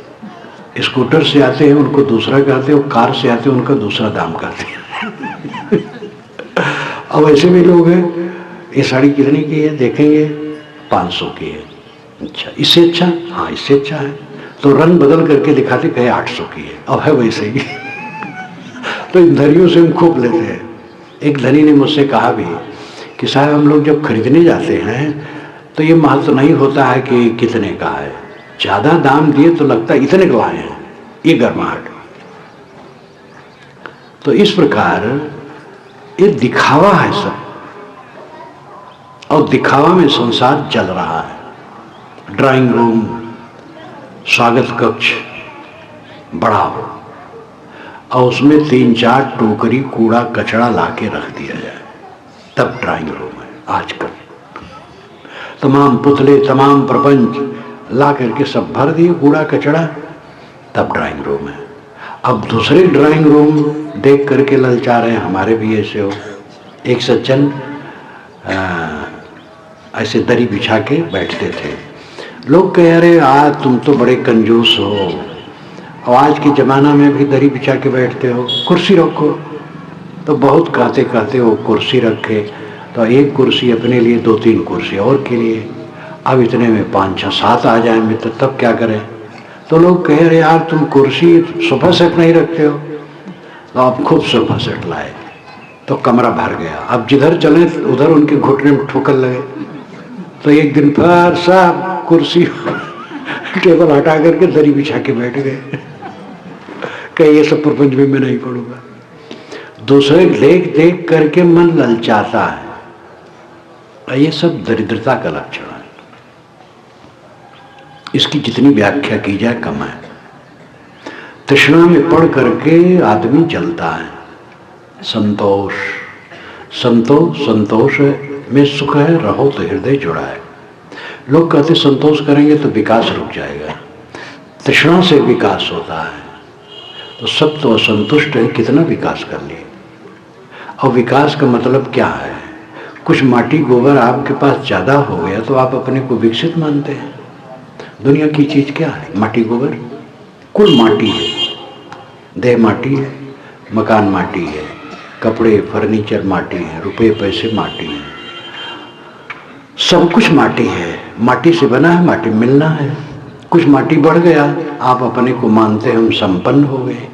स्कूटर से आते हैं उनको दूसरा कहते हैं, और कार से आते हैं उनका दूसरा दाम कहते हैं। अब ऐसे भी लोग हैं, ये साड़ी कितने की है देखेंगे, 500 की है। अच्छा, इससे अच्छा, हाँ इससे अच्छा है, तो रंग बदल करके दिखाते कहे 800 की है, अब है वैसे ही। तो इन धनियों से हम खूब लेते हैं। एक धनी ने मुझसे कहा भी कि साहब हम लोग जब खरीदने जाते हैं तो ये महत्व नहीं होता है कि कितने का है, ज्यादा दाम दिए तो लगता है इतने को आए हैं, ये गर्माहट। तो इस प्रकार ये दिखावा है सब, और दिखावा में संसार चल रहा है। ड्राइंग रूम, स्वागत कक्ष बड़ा हो और उसमें 3-4 टोकरी कूड़ा कचड़ा लाके रख दिया जाए, तब ड्राइंग रूम है। आजकल तमाम पुतले, तमाम प्रपंच ला करके सब भर दिए कूड़ा कचड़ा, तब ड्राइंग रूम है। अब दूसरे ड्राइंग रूम देख करके ललचा रहे हैं, हमारे भी ऐसे हो। एक सज्जन ऐसे दरी बिछा के बैठते थे, लोग कह रहे आज तुम तो बड़े कंजूस हो, और आज के ज़माना में भी दरी बिछा के बैठते हो, कुर्सी रखो। तो बहुत कहते कहते वो कुर्सी रखे, तो एक कुर्सी अपने लिए, 2-3 कुर्सी और के लिए। अब इतने में 5-6-7 आ जाए मित्र, तब क्या करें। तो लोग कह रहे यार तुम कुर्सी सोफा सेट नहीं रखते हो, तो आप खूब सोफा सेट लाए, तो कमरा भर गया। अब जिधर चले उधर उनके घुटने में ठोकर लगे। तो एक दिन फिर सब कुर्सी टेबल हटा करके दरी बिछा के बैठ गए। कहीं ये सब प्रपंच में मैं नहीं पढ़ूंगा। दूसरे देख देख करके मन ललचाता है, ये सब दरिद्रता का लक्षण है। इसकी जितनी व्याख्या की जाए कम है। तृष्णा में पड़ करके आदमी जलता है। संतोष, संतोष में सुख है, रहो तो हृदय जुड़ा है। लोग कहते संतोष करेंगे तो विकास रुक जाएगा, तृष्णा से विकास होता है। तो सब तो असंतुष्ट है, कितना विकास कर लिए। और विकास का मतलब क्या है, कुछ माटी गोबर आपके पास ज्यादा हो गया तो आप अपने को विकसित मानते हैं। दुनिया की चीज क्या है, माटी गोबर, कुल माटी है। देह माटी है, मकान माटी है, कपड़े फर्नीचर माटी है, रुपए पैसे माटी है, सब कुछ माटी है। माटी से बना है, माटी मिलना है। कुछ माटी बढ़ गया, आप अपने को मानते हैं हम संपन्न हो गए।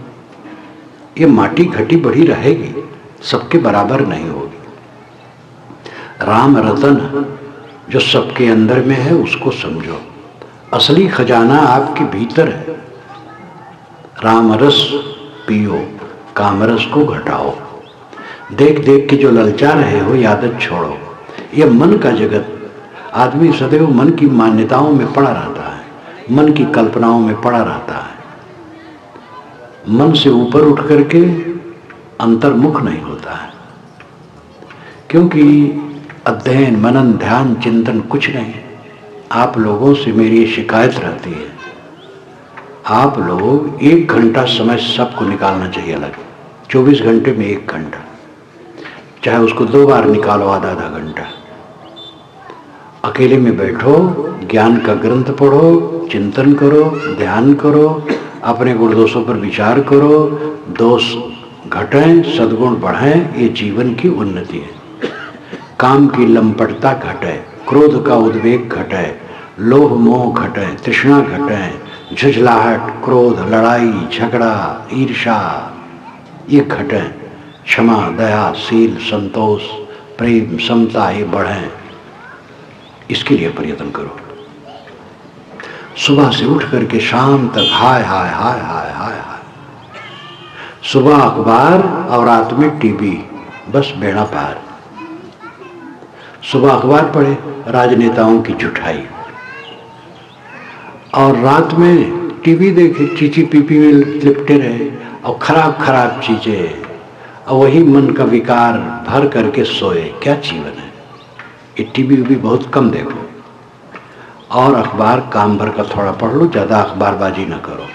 ये माटी घटी बढ़ी रहेगी, सबके बराबर नहीं होगी। राम रतन जो सबके अंदर में है उसको समझो, असली खजाना आपके भीतर है। राम रस पियो, कामरस को घटाओ। देख देख के जो ललचा रहे हो ये आदत छोड़ो। ये मन का जगत, आदमी सदैव मन की मान्यताओं में पड़ा रहता है, मन की कल्पनाओं में पड़ा रहता है। मन से ऊपर उठ करके अंतर्मुख नहीं होता है, क्योंकि अध्ययन मनन ध्यान चिंतन कुछ नहीं। आप लोगों से मेरी शिकायत रहती है, आप लोग 1 घंटा समय सबको निकालना चाहिए अलग। 24 घंटे में 1 घंटा, चाहे उसको 2 बार निकालो, आधा घंटा। अकेले में बैठो, ज्ञान का ग्रंथ पढ़ो, चिंतन करो, ध्यान करो, अपने गुण दोषों पर विचार करो, दोष घटें सद्गुण बढ़ें, ये जीवन की उन्नति है। काम की लंपटता घटे, क्रोध का उद्वेग घटे, लोभ मोह घटे, तृष्णा घटे, झुझलाहट, क्रोध, लड़ाई झगड़ा, ईर्ष्या ये घटे, क्षमा दया शील संतोष प्रेम समता ये बढ़ें। इसके लिए प्रयत्न करो। सुबह से उठ करके शाम तक हाय हाय हाय हाय हाय हाय, सुबह अखबार और रात में टीवी, बस बेड़ा पार। सुबह अखबार पढ़े, राजनेताओं की झूठाई, और रात में टीवी देखे, चीची पीपी में लिपटे रहे और खराब खराब चीजें, और वही मन का विकार भर करके सोए। क्या जीवन है ये। टीवी भी बहुत कम देखो, और अखबार काम भर का थोड़ा पढ़ लो, ज्यादा अखबारबाजी न करो।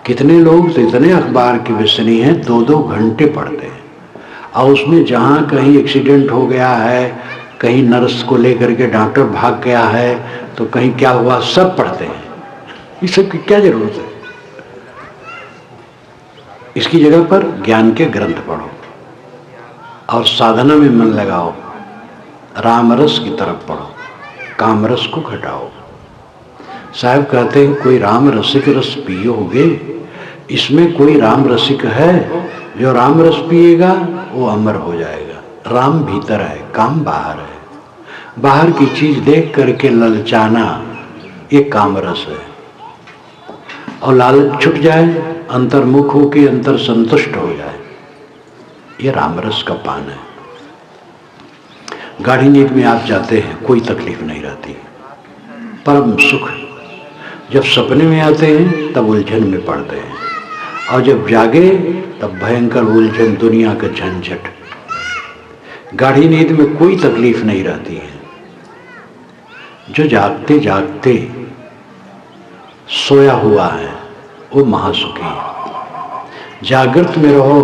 कितने लोग तो इतने अखबार के व्यसनी हैं, 2-2 घंटे पढ़ते हैं, और उसमें जहाँ कहीं एक्सीडेंट हो गया है, कहीं नर्स को लेकर के डॉक्टर भाग गया है, तो कहीं क्या हुआ, सब पढ़ते हैं। इस सब की क्या जरूरत है। इसकी जगह पर ज्ञान के ग्रंथ पढ़ो और साधना में मन लगाओ, रामरस की तरफ पढ़ो, कामरस को घटाओ। साहब कहते हैं कोई राम रसिक रस पियोगे, इसमें कोई राम रसिक है, जो राम रस पिएगा वो अमर हो जाएगा। राम भीतर है, काम बाहर है। बाहर की चीज देख करके ललचाना ये कामरस है, और लालच छूट जाए, अंतर्मुख हो के अंतर संतुष्ट हो जाए, ये रामरस का पान है। गाढ़ी नींद में आप जाते हैं, कोई तकलीफ नहीं रहती, परम सुख। जब सपने में आते हैं तब उलझन में पड़ते हैं, और जब जागे तब भयंकर उलझन, दुनिया का झंझट। गाढ़ी नींद में कोई तकलीफ नहीं रहती है। जो जागते जागते सोया हुआ है वो महासुखी है। जागृत में रहो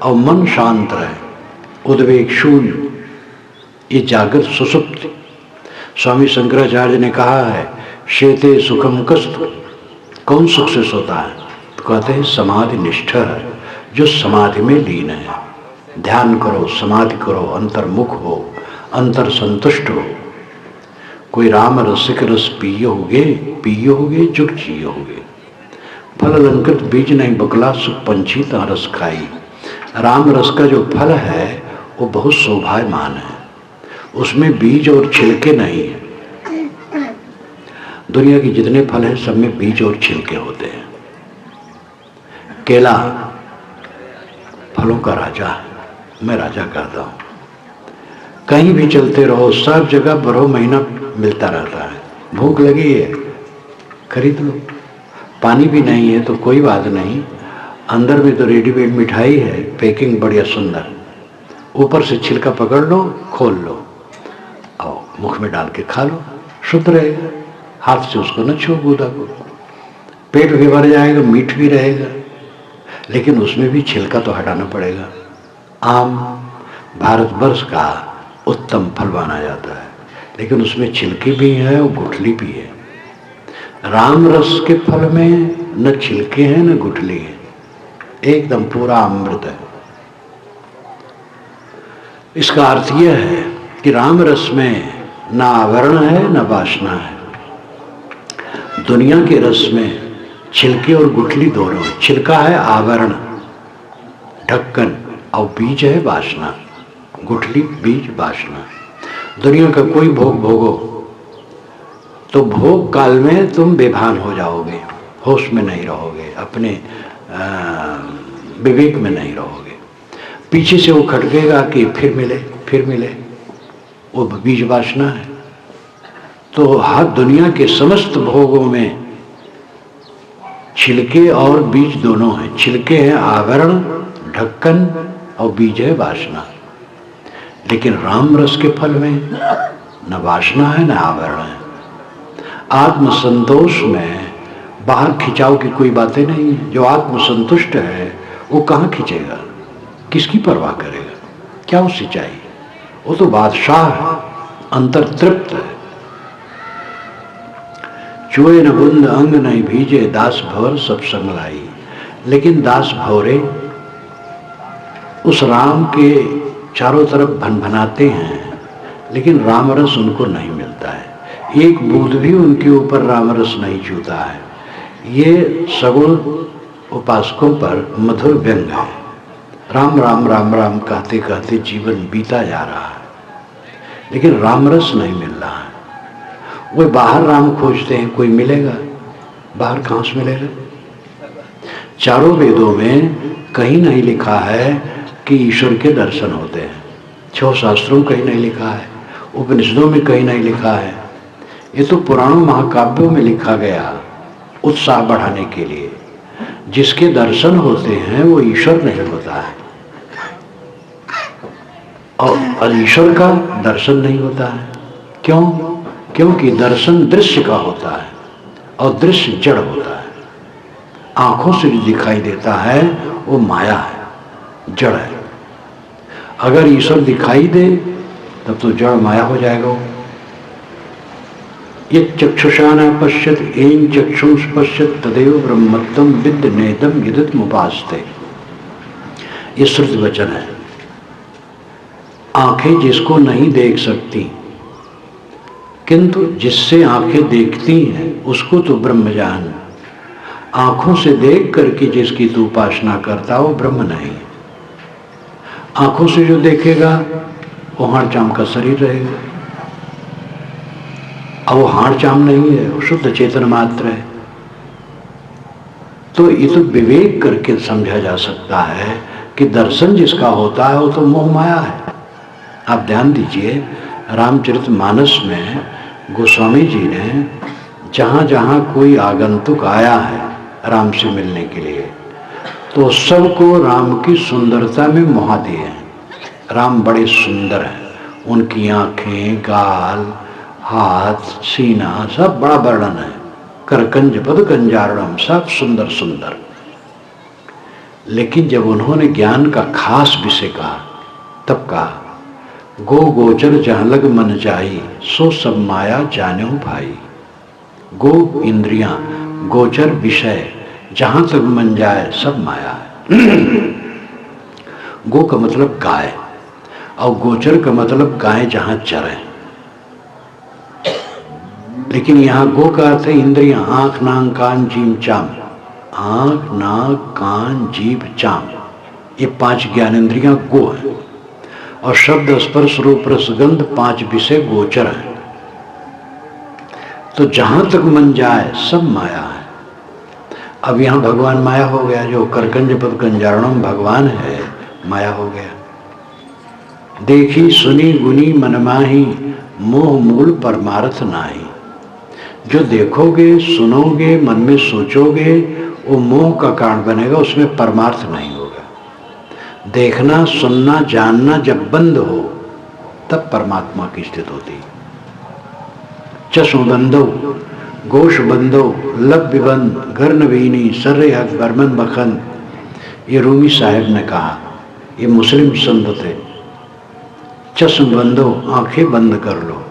और मन शांत रहे, उद्वेग शून्य, ये जागृत सुसुप्ति। स्वामी शंकराचार्य ने कहा है, शेते सुखम कस्तु, कौन सुख से सोता है, तो कहते हैं समाधि निष्ठ है, जो समाधि में लीन है। ध्यान करो, समाधि करो, अंतर्मुख हो, अंतर संतुष्ट हो। कोई राम रसिक रस पियोगे, पियोगे जुग जियोगे। फल अलंकृत बीज नहीं बकला, सुख पंछी ता रस खाई। राम रस का जो फल है वो बहुत शोभायमान है, उसमें बीज और छिलके नहीं है। दुनिया के जितने फल हैं सब में बीज और छिलके होते हैं। केला फलों का राजा है, मैं राजा कहता हूं। कहीं भी चलते रहो, सब जगह 12 महीना मिलता रहता है। भूख लगी है, खरीद लो। पानी भी नहीं है तो कोई बात नहीं, अंदर में तो रेडीमेड मिठाई है, पैकिंग बढ़िया सुंदर, ऊपर से छिलका पकड़ लो, खोल लो और मुख में डाल के खा लो, शुद्ध रहेगा। हाथ से उसको न छू गूदा को, पेट भी भर जाएगा, मीठ भी रहेगा, लेकिन उसमें भी छिलका तो हटाना पड़ेगा। आम भारतवर्ष का उत्तम फल माना जाता है, लेकिन उसमें छिलके भी हैं और गुठली भी है। राम रस के फल में न छिलके हैं न गुठली है, एकदम पूरा अमृत है। इसका अर्थ यह है कि राम रस में न आवरण है न वासना है। दुनिया के रस में छिलके और गुठली दोनों है। छिलका है आवरण, ढक्कन, और बीज है वासना। गुठली, बीज, वासना। दुनिया का कोई भोग भोगो तो भोग काल में तुम बेभान हो जाओगे, होश में नहीं रहोगे, अपने विवेक में नहीं रहोगे। पीछे से वो खटकेगा कि फिर मिले फिर मिले, वो बीज वासना है। तो हर दुनिया के समस्त भोगों में छिलके और बीज दोनों हैं। छिलके हैं आवरण, ढक्कन, और बीज है वासना। लेकिन राम रस के फल में न वासना है न आवरण है। आत्मसंतोष में बाहर खिंचाव की कोई बातें नहीं है। जो आत्मसंतुष्ट है वो कहाँ खिंचेगा, किसकी परवाह करेगा, क्या उसे चाहिए? वो तो बादशाह है, अंतर तृप्त है। चुए न बुंद अंग नहीं भीजे, दास भवर सब संग लाई। लेकिन दास भवरे उस राम के चारों तरफ भनभनाते हैं, लेकिन रामरस उनको नहीं मिलता है। एक बूंद भी उनके ऊपर रामरस नहीं चूता है। ये सगुण उपासकों पर मधुर व्यंग है। राम राम राम राम कहते कहते जीवन बीता जा रहा है, लेकिन रामरस नहीं मिल रहा है। वो बाहर राम खोजते हैं, कोई मिलेगा? बाहर कहाँ से मिलेगा? चारों वेदों में कहीं नहीं लिखा है कि ईश्वर के दर्शन होते हैं। 6 शास्त्रों में कहीं नहीं लिखा है, उपनिषदों में कहीं नहीं लिखा है। ये तो पुराणों महाकाव्यों में लिखा गया उत्साह बढ़ाने के लिए। जिसके दर्शन होते हैं वो ईश्वर नहीं होता है, और ईश्वर का दर्शन नहीं होता है। क्यों? क्योंकि दर्शन दृश्य का होता है और दृश्य जड़ होता है। आंखों से जो दिखाई देता है वो माया है, जड़ है। अगर ईश्वर दिखाई दे तब तो जड़ माया हो जाएगा। ये चक्षुषा न पश्यत येन चक्षुष पश्यत तदेव ब्रह्मत्वम विद्ध नेदम यदितमुपास्ते। ये श्रुति वचन है। आंखें जिसको नहीं देख सकती, किंतु जिससे आंखें देखती हैं उसको तो ब्रह्म जान। आंखों से देख करके जिसकी तू उपासना करता वो ब्रह्म नहीं। आंखों से जो देखेगा वो हाड़ चाम का शरीर रहेगा, अब वो हाड़ चाम नहीं है, वो शुद्ध चेतन मात्र है। तो ये तो विवेक करके समझा जा सकता है कि दर्शन जिसका होता है वो तो मोह माया है। आप ध्यान दीजिए, रामचरितमानस में गोस्वामी जी ने जहाँ जहाँ कोई आगंतुक आया है राम से मिलने के लिए, तो सबको राम की सुंदरता में मोहा दिए हैं। राम बड़े सुंदर हैं, उनकी आंखें, गाल, हाथ, सीना सब बड़ा वर्णन है। करकंज पद कंजारणम, सब सुंदर सुंदर। लेकिन जब उन्होंने ज्ञान का खास विषय कहा तब कहा, गो गोचर जहाँ लग मन जाई सो सब माया जाने भाई। गो इंद्रियां, गोचर विषय, जहां तक मन जाए सब माया है। गो का मतलब गाय और गोचर का मतलब गाय जहां चरे। लेकिन यहां गो का अर्थ है इंद्रियां, आंख, नाक, कान, जीभ, चाम। आंख, नाक, कान, जीभ, चाम, ये 5 ज्ञानेंद्रियां गो है। और शब्द, स्पर्श, रूप, रस, गंध 5 विषय गोचर है। तो जहां तक मन जाए सब माया है। अब यहां भगवान माया हो गया, जो करकंज पद कंजारणम भगवान है माया हो गया। देखी सुनी गुनी मनमाही मोह मूल परमार्थ नाही। जो देखोगे, सुनोगे, मन में सोचोगे वो मोह का कारण बनेगा, उसमें परमार्थ नहीं होगा। देखना, सुनना, जानना जब बंद हो तब परमात्मा की स्थिति होती है। चश्म बंदो, गोश बंदो, लब विबंद, गर्न वीनी, सर्रे हक बर्मन बखन, ये रूमी साहब ने कहा, ये मुस्लिम संत थे। चश्म बंदो, आंखें बंद कर लो।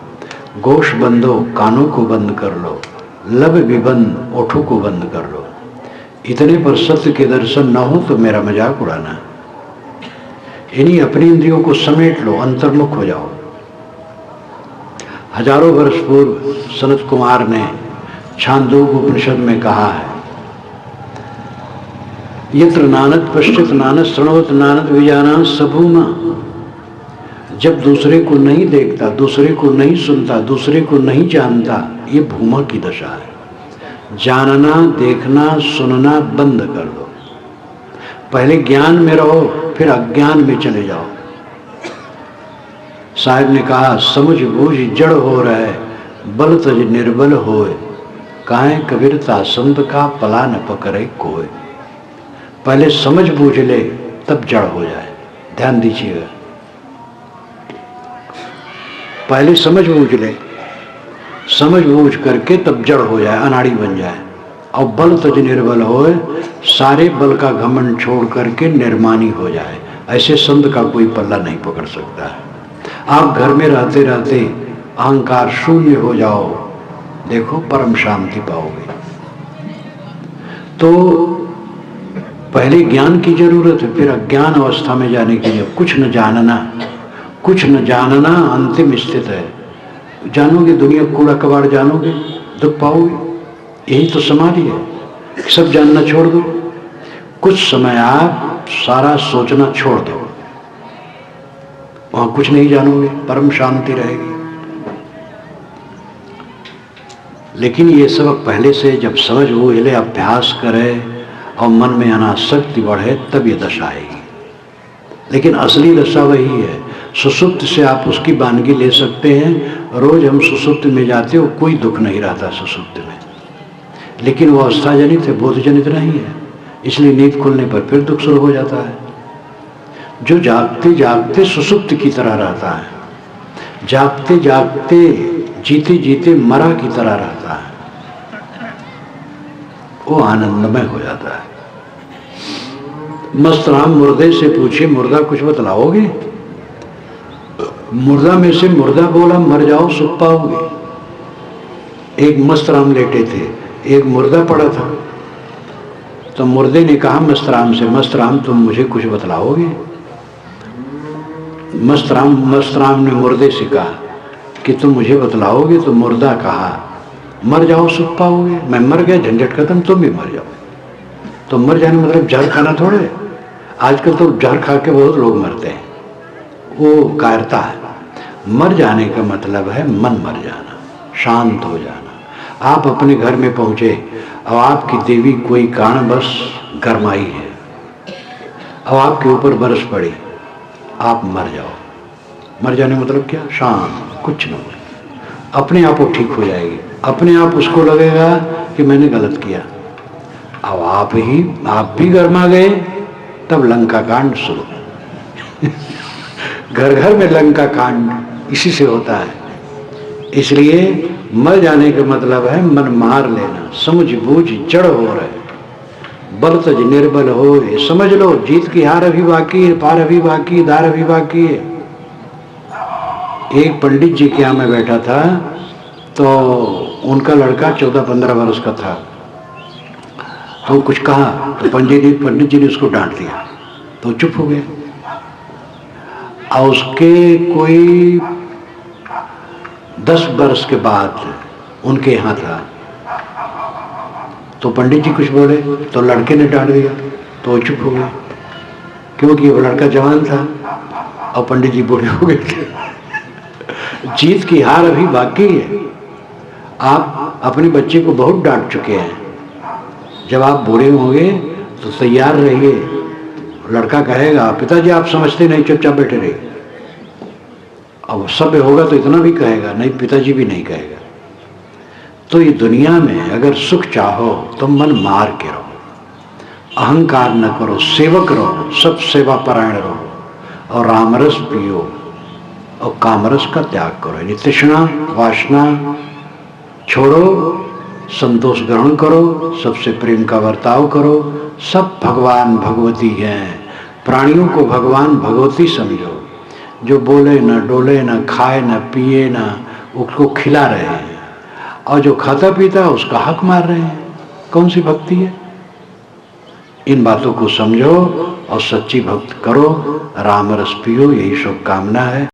गोश बंदो, कानों को बंद कर लो। लब विबंद, ओठों को बंद कर लो। इतने पर सत्य के दर्शन न हो तो मेरा मजाक उड़ाना। इन्हीं अपनी इंद्रियों को समेट लो, अंतर्मुख हो जाओ। हजारों वर्ष पूर्व सनत कुमार ने छांदोग्य उपनिषद में कहा है, यत्र नानद पश्चित नानद श्रणवत नानद विजाना सबूमा। जब दूसरे को नहीं देखता, दूसरे को नहीं सुनता, दूसरे को नहीं जानता, ये भूमा की दशा है। जानना, देखना, सुनना बंद कर दो। पहले ज्ञान में रहो, फिर अज्ञान में चले जाओ। साहब ने कहा, समझ बूझ जड़ हो रहे, बल तज निर्बल होए, काहे कबीरता संत का पला न पकड़े कोय। पहले समझ बूझ ले तब जड़ हो जाए। ध्यान दीजिएगा, पहले समझ बूझ ले, समझ बूझ करके तब जड़ हो जाए, अनाड़ी बन जाए। और बल तज निर्बल होए, सारे बल का घमंड छोड़ करके निर्मानी हो जाए। ऐसे संत का कोई पल्ला नहीं पकड़ सकता है। आप घर में रहते रहते अहंकार शून्य हो जाओ, देखो परम शांति पाओगे। तो पहले ज्ञान की जरूरत है, फिर अज्ञान अवस्था में जाने के लिए कुछ न जानना, कुछ न जानना अंतिम स्थित है। जानोगे दुनिया कूड़ा कबाड़, जानोगे दुख पाओगे। यही तो समाधि है, सब जानना छोड़ दो। कुछ समय आप सारा सोचना छोड़ दो, वहां कुछ नहीं जानोगे, परम शांति रहेगी। लेकिन ये सब पहले से जब समझ हो ले, अभ्यास करे और मन में अनासक्ति बढ़े, तब ये दशा आएगी। लेकिन असली दशा वही है। सुसुप्त से आप उसकी वानगी ले सकते हैं। रोज हम सुसुप्त में जाते हो, कोई दुख नहीं रहता सुसुप्त में, लेकिन वो अवस्था जनित है, बोध जनित नहीं है। इसलिए नींद खुलने पर फिर दुख शुरू हो जाता है। जो जागते जागते सुसुप्त की तरह रहता है, जागते जागते जीते जीते मरा की तरह रहता है, वो आनंदमय हो जाता है। मस्तराम मुर्दे से पूछे, मुर्दा कुछ बतलाओगे? मुर्दा में से मुर्दा बोला, मर जाओ सुख पाओगे। एक मस्तराम लेटे थे, एक मुर्दा पड़ा था। तो मुर्दे ने कहा मस्तराम से, मस्तराम तुम मुझे कुछ बतलाओगे? मस्तराम ने मुर्दे से कहा कि तुम मुझे बतलाओगे? तो मुर्दा कहा, मर जाओ सुख पाओगे। मैं मर गया, झंझट खत्म, तुम भी मर जाओ। तो मर जाने मतलब जहर खाना थोड़े। आजकल तो जहर खा के बहुत लोग मरते हैं, वो कायरता है। मर जाने का मतलब है मन मर जाना, शांत हो जाना। आप अपने घर में पहुंचे और आपकी देवी कोई कारणवश गरमाई है और आपके ऊपर बरस पड़ी, आप मर जाओ। मर जाने मतलब क्या? शांत, कुछ न हो, अपने आप वो ठीक हो जाएगी। अपने आप उसको लगेगा कि मैंने गलत किया। अब आप भी गरमा गए, तब लंका कांड शुरू। घर घर में लंका कांड इसी से होता है। इसलिए मर जाने का मतलब है मन मार लेना, समझ बूझ जड़ हो रहे, बल तज निर्बल हो। समझ लो जीत की हार अभी बाकी है, पार अभी बाकी है, दार अभी बाकी है। एक पंडित जी के यहाँ मैं बैठा था, तो उनका लड़का 14-15 वर्ष का था। तो कुछ कहा तो पंडित जी ने उसको डांट दिया, तो चुप हो गया। और उसके कोई 10 वर्ष के बाद उनके यहाँ था, तो पंडित जी कुछ बोले तो लड़के ने डांट दिया, तो वो चुप हो गया, क्योंकि वो लड़का जवान था और पंडित जी बूढ़े हो गए थे। जीत की हार अभी बाकी है। आप अपने बच्चे को बहुत डांट चुके हैं। जब आप बूढ़े होंगे तो तैयार रहिए। लड़का कहेगा, पिताजी आप समझते नहीं, चुपचाप बैठे रहिए। अब सभ्य होगा तो इतना भी कहेगा, नहीं पिताजी भी नहीं कहेगा। तो ये दुनिया में अगर सुख चाहो तो मन मार के रहो, अहंकार न करो, सेवक रहो, सब सेवा परायण रहो और रामरस पियो और कामरस का त्याग करो। यानी तृष्णा वासना छोड़ो, संतोष ग्रहण करो, सबसे प्रेम का बर्ताव करो। सब भगवान भगवती हैं। प्राणियों को भगवान भगवती समझो। जो बोले ना डोले ना खाए ना पिए ना, उसको खिला रहे हैं, और जो खाता पीता है उसका हक मार रहे हैं। कौन सी भक्ति है? इन बातों को समझो और सच्ची भक्ति करो, राम रस पियो। यही शुभकामना है।